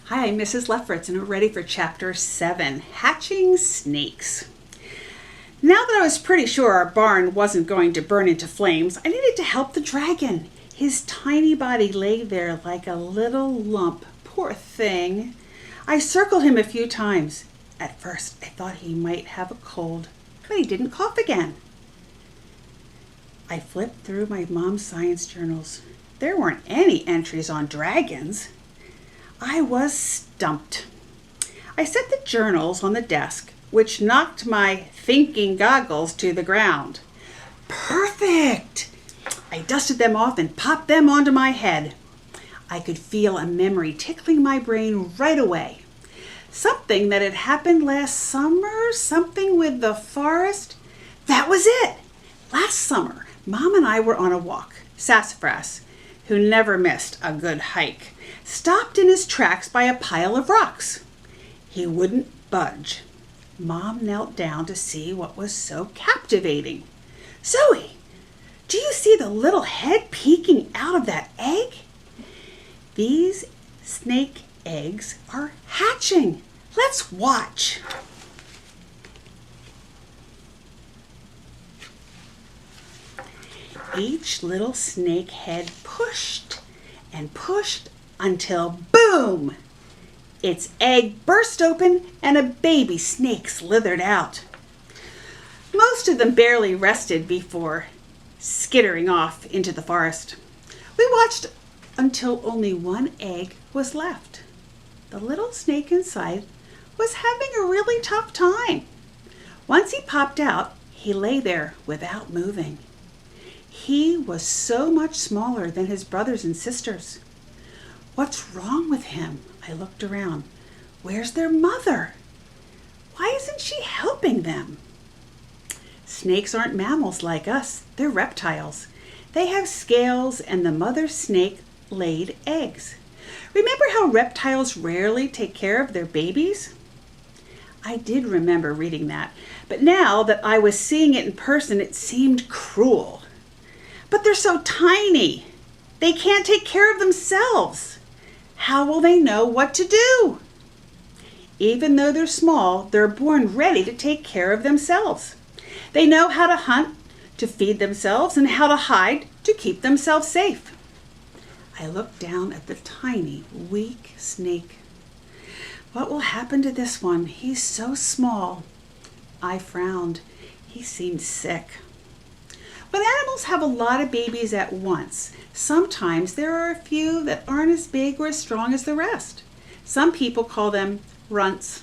Hi, I'm Mrs. Lefferts, and we're ready for Chapter 7, Hatching Snakes. Now that I was pretty sure our barn wasn't going to burn into flames, I needed to help the dragon. His tiny body lay there like a little lump. Poor thing. I circled him a few times. At first, I thought he might have a cold, but he didn't cough again. I flipped through my mom's science journals. There weren't any entries on dragons. I was stumped. I set the journals on the desk, which knocked my thinking goggles to the ground. Perfect! I dusted them off and popped them onto my head. I could feel a memory tickling my brain right away. Something that had happened last summer, something with the forest. That was it! Last summer, Mom and I were on a walk. Sassafras, who never missed a good hike, stopped in his tracks by a pile of rocks. He wouldn't budge. Mom knelt down to see what was so captivating. Zoe, do you see the little head peeking out of that egg? These snake eggs are hatching. Let's watch. Each little snake head pushed and pushed until boom! Its egg burst open and a baby snake slithered out. Most of them barely rested before skittering off into the forest. We watched until only one egg was left. The little snake inside was having a really tough time. Once he popped out, he lay there without moving. He was so much smaller than his brothers and sisters. What's wrong with him? I looked around. Where's their mother? Why isn't she helping them? Snakes aren't mammals like us. They're reptiles. They have scales, and the mother snake laid eggs. Remember how reptiles rarely take care of their babies? I did remember reading that, but now that I was seeing it in person, it seemed cruel. But they're so tiny. They can't take care of themselves. How will they know what to do? Even though they're small, they're born ready to take care of themselves. They know how to hunt, to feed themselves, and how to hide to keep themselves safe. I looked down at the tiny, weak snake. What will happen to this one? He's so small. I frowned. He seemed sick. When animals have a lot of babies at once, sometimes there are a few that aren't as big or as strong as the rest. Some people call them runts.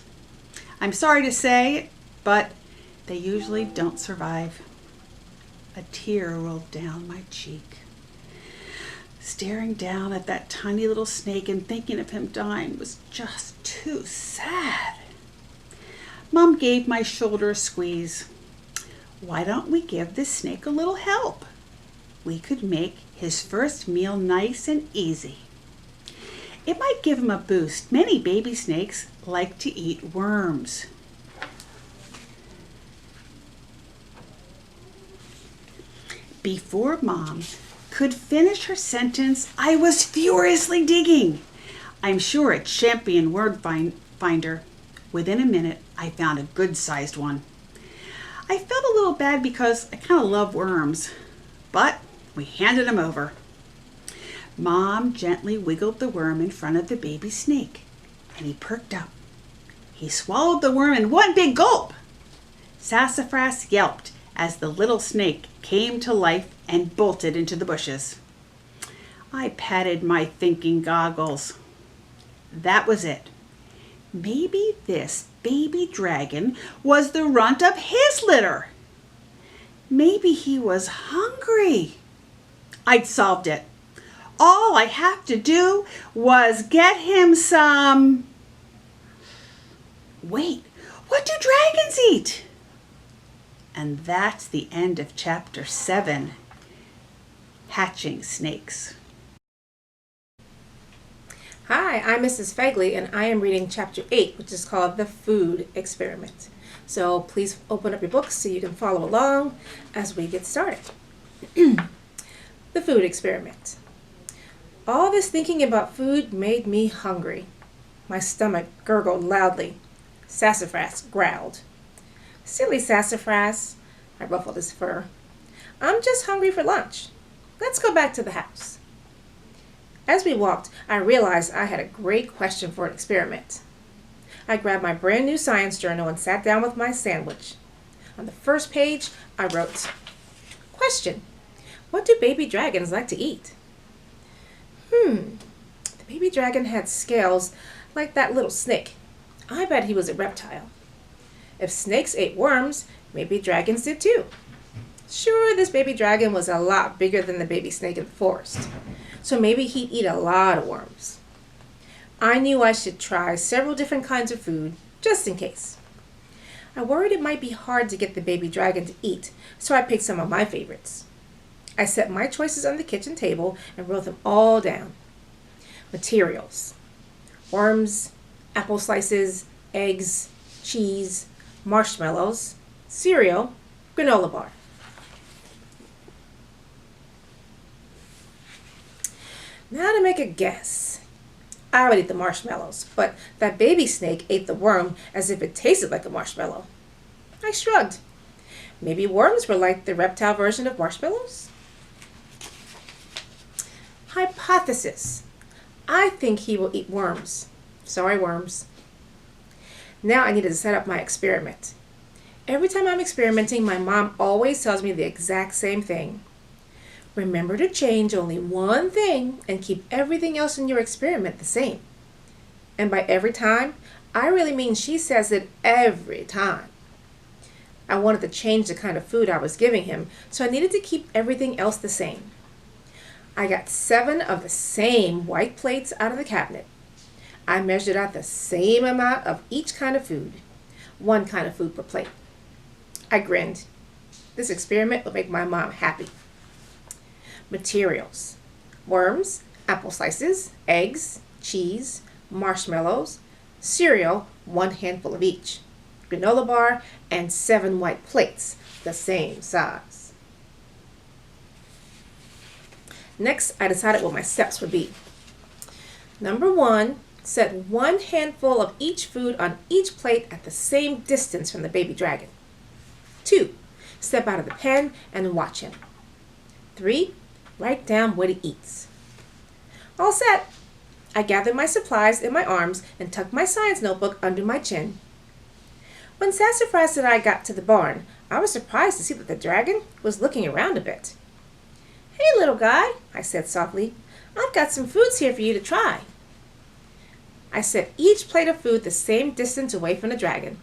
I'm sorry to say it, but they usually don't survive. A tear rolled down my cheek. Staring down at that tiny little snake and thinking of him dying was just too sad. Mom gave my shoulder a squeeze. Why don't we give this snake a little help? We could make his first meal nice and easy. It might give him a boost. Many baby snakes like to eat worms. Before Mom could finish her sentence, I was furiously digging. I'm sure it's Champion Word Finder. Within a minute, I found a good-sized one. I felt a little bad because I kind of love worms, but we handed him over. Mom gently wiggled the worm in front of the baby snake, and he perked up. He swallowed the worm in one big gulp. Sassafras yelped as the little snake came to life and bolted into the bushes. I patted my thinking goggles. That was it. Maybe this baby dragon was the runt of his litter. Maybe he was hungry. I'd solved it. All I have to do was get him some... Wait, what do dragons eat? And that's the end of Chapter 7, Hatching Snakes. Hi, I'm Mrs. Fegley, and I am reading Chapter 8, which is called The Food Experiment. So please open up your books so you can follow along as we get started. The Food Experiment. All this thinking about food made me hungry. My stomach gurgled loudly. Sassafras growled. Silly Sassafras, I ruffled his fur. I'm just hungry for lunch. Let's go back to the house. As we walked, I realized I had a great question for an experiment. I grabbed my brand new science journal and sat down with my sandwich. On the first page, I wrote, Question: what do baby dragons like to eat? The baby dragon had scales like that little snake. I bet he was a reptile. If snakes ate worms, maybe dragons did too. Sure, this baby dragon was a lot bigger than the baby snake in the forest, so maybe he'd eat a lot of worms. I knew I should try several different kinds of food, just in case. I worried it might be hard to get the baby dragon to eat, so I picked some of my favorites. I set my choices on the kitchen table and wrote them all down. Materials: worms, apple slices, eggs, cheese, marshmallows, cereal, granola bar. Now to make a guess. I would eat the marshmallows, but that baby snake ate the worm as if it tasted like a marshmallow. I shrugged. Maybe worms were like the reptile version of marshmallows? Hypothesis. I think he will eat worms. Sorry, worms. Now I needed to set up my experiment. Every time I'm experimenting, my mom always tells me the exact same thing. Remember to change only one thing and keep everything else in your experiment the same. And by every time, I really mean she says it every time. I wanted to change the kind of food I was giving him, so I needed to keep everything else the same. I got 7 of the same white plates out of the cabinet. I measured out the same amount of each kind of food, 1 kind of food per plate. I grinned. This experiment will make my mom happy. Materials: worms, apple slices, eggs, cheese, marshmallows, cereal, 1 handful of each, granola bar, and 7 white plates, the same size. Next, I decided what my steps would be. Number 1, set 1 handful of each food on each plate at the same distance from the baby dragon. 2, step out of the pen and watch him. 3, write down what he eats. All set. I gathered my supplies in my arms and tucked my science notebook under my chin. When Sassafras and I got to the barn, I was surprised to see that the dragon was looking around a bit. Hey, little guy, I said softly. I've got some foods here for you to try. I set each plate of food the same distance away from the dragon.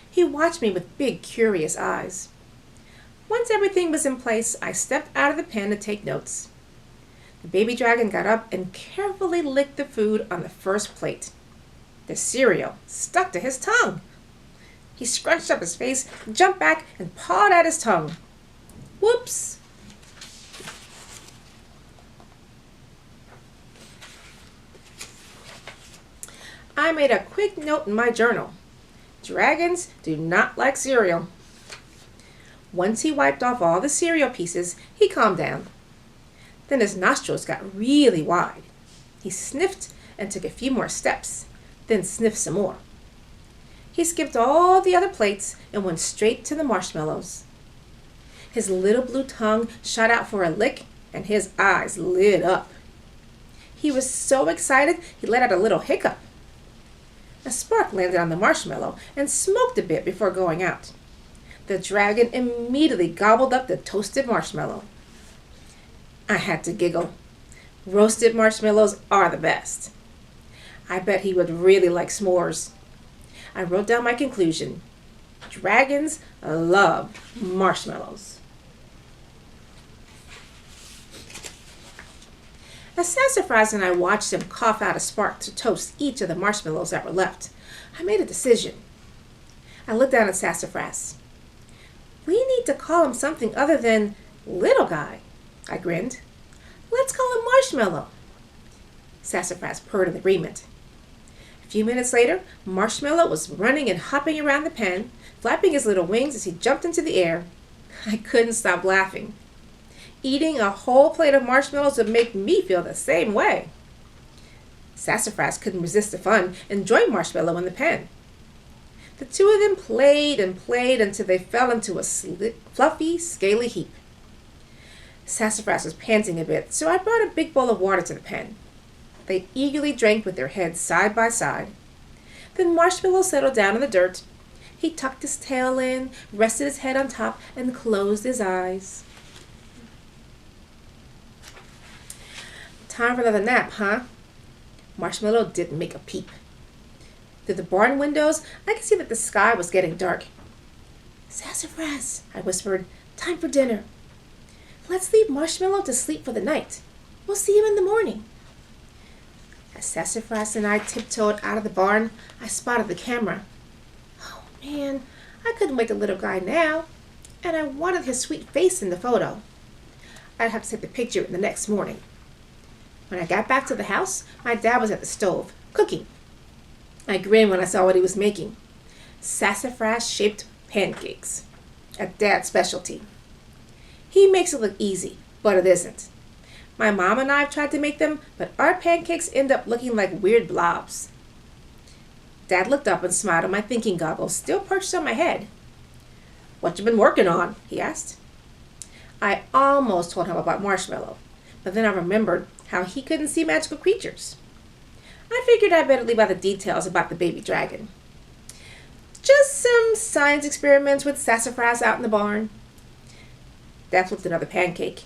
He watched me with big, curious eyes. Once everything was in place, I stepped out of the pen to take notes. The baby dragon got up and carefully licked the food on the first plate. The cereal stuck to his tongue. He scrunched up his face, jumped back, and pawed at his tongue. Whoops! I made a quick note in my journal. Dragons do not like cereal. Once he wiped off all the cereal pieces, he calmed down. Then his nostrils got really wide. He sniffed and took a few more steps, then sniffed some more. He skipped all the other plates and went straight to the marshmallows. His little blue tongue shot out for a lick, and his eyes lit up. He was so excited he let out a little hiccup. A spark landed on the marshmallow and smoked a bit before going out. The dragon immediately gobbled up the toasted marshmallow. I had to giggle. Roasted marshmallows are the best. I bet he would really like s'mores. I wrote down my conclusion. Dragons love marshmallows. As Sassafras and I watched him cough out a spark to toast each of the marshmallows that were left, I made a decision. I looked down at Sassafras. We need to call him something other than little guy, I grinned. Let's call him Marshmallow. Sassafras purred in agreement. A few minutes later, Marshmallow was running and hopping around the pen, flapping his little wings as he jumped into the air. I couldn't stop laughing. Eating a whole plate of marshmallows would make me feel the same way. Sassafras couldn't resist the fun and joined Marshmallow in the pen. The two of them played and played until they fell into a fluffy, scaly heap. Sassafras was panting a bit, so I brought a big bowl of water to the pen. They eagerly drank with their heads side by side. Then Marshmallow settled down in the dirt. He tucked his tail in, rested his head on top, and closed his eyes. Time for another nap, huh? Marshmallow didn't make a peep. Through the barn windows, I could see that the sky was getting dark. Sassafras, I whispered, time for dinner. Let's leave Marshmallow to sleep for the night. We'll see him in the morning. As Sassafras and I tiptoed out of the barn, I spotted the camera. Oh man, I couldn't wake the little guy now, and I wanted his sweet face in the photo. I'd have to take the picture the next morning. When I got back to the house, my dad was at the stove, cooking. I grinned when I saw what he was making. Sassafras-shaped pancakes, a dad's specialty. He makes it look easy, but it isn't. My mom and I have tried to make them, but our pancakes end up looking like weird blobs. Dad looked up and smiled at my thinking goggles, still perched on my head. What you been working on? He asked. I almost told him about Marshmallow, but then I remembered how he couldn't see magical creatures. I figured I'd better leave out the details about the baby dragon. Just some science experiments with Sassafras out in the barn. Dad flipped another pancake.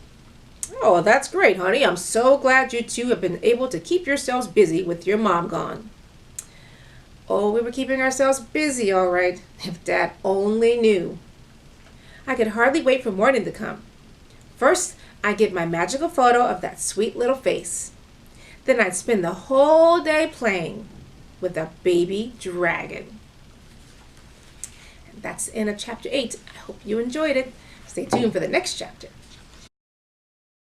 Oh, that's great, honey. I'm so glad you two have been able to keep yourselves busy with your mom gone. Oh, we were keeping ourselves busy, all right, if Dad only knew. I could hardly wait for morning to come. First, I'd get my magical photo of that sweet little face. Then I'd spend the whole day playing with a baby dragon. And that's the end of chapter 8. I hope you enjoyed it. Stay tuned for the next chapter.